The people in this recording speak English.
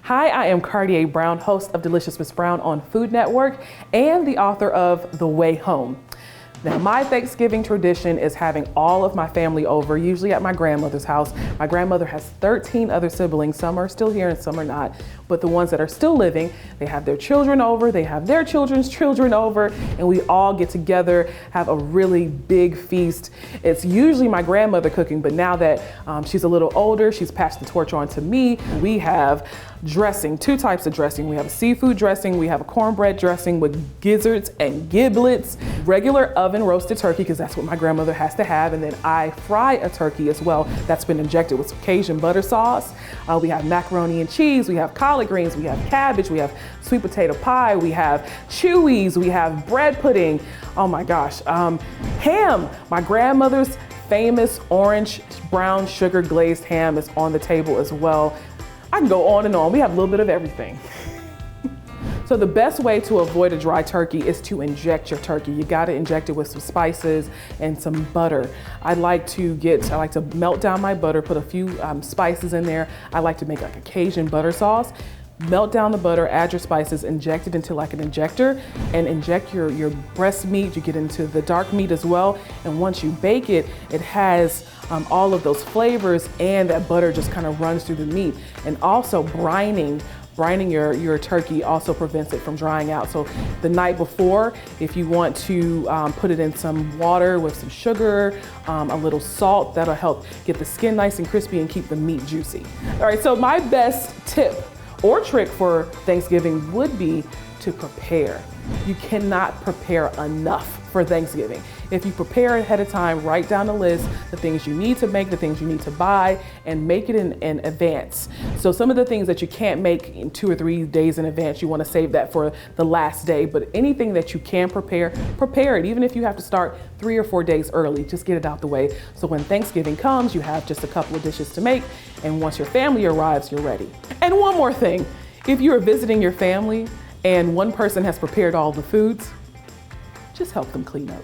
Hi, I am Kardea Brown, host of Delicious Miss Brown on Food Network and the author of The Way Home. Now, my Thanksgiving tradition is having all of my family over, usually at my grandmother's house. My grandmother has 13 other siblings. Some are still here and some are not. But the ones that are still living, they have their children over, they have their children's children over, and we all get together, have a really big feast. It's usually my grandmother cooking, but now that she's a little older, she's passed the torch on to me. We have dressing, two types of dressing. We have a seafood dressing, we have a cornbread dressing with gizzards and giblets, regular oven roasted turkey, because that's what my grandmother has to have, and then I fry a turkey as well that's been injected with some Cajun butter sauce. We have macaroni and cheese, we have collard greens, we have cabbage, we have sweet potato pie, we have chewies, we have bread pudding, oh my gosh, ham. My grandmother's famous orange brown sugar glazed ham is on the table as well. I can go on and on. We have a little bit of everything. So the best way to avoid a dry turkey is to inject your turkey. You gotta inject it with some spices and some butter. I like to melt down my butter, put a few spices in there. I like to make like a Cajun butter sauce. Melt down the butter, add your spices, inject it into like an injector, and inject your breast meat. You get into the dark meat as well. And once you bake it, it has all of those flavors, and that butter just kind of runs through the meat. And also brining your turkey also prevents it from drying out. So the night before, if you want to put it in some water with some sugar, a little salt, that'll help get the skin nice and crispy and keep the meat juicy. All right, so my best tip or trick for Thanksgiving would be to prepare. You cannot prepare enough for Thanksgiving. If you prepare ahead of time, write down a list, the things you need to make, the things you need to buy, and make it in advance. So some of the things that you can't make in 2 or 3 days in advance, you want to save that for the last day. But anything that you can prepare it. Even if you have to start 3 or 4 days early, just get it out the way. So when Thanksgiving comes, you have just a couple of dishes to make. And once your family arrives, you're ready. And one more thing, if you're visiting your family and one person has prepared all the foods, just help them clean up.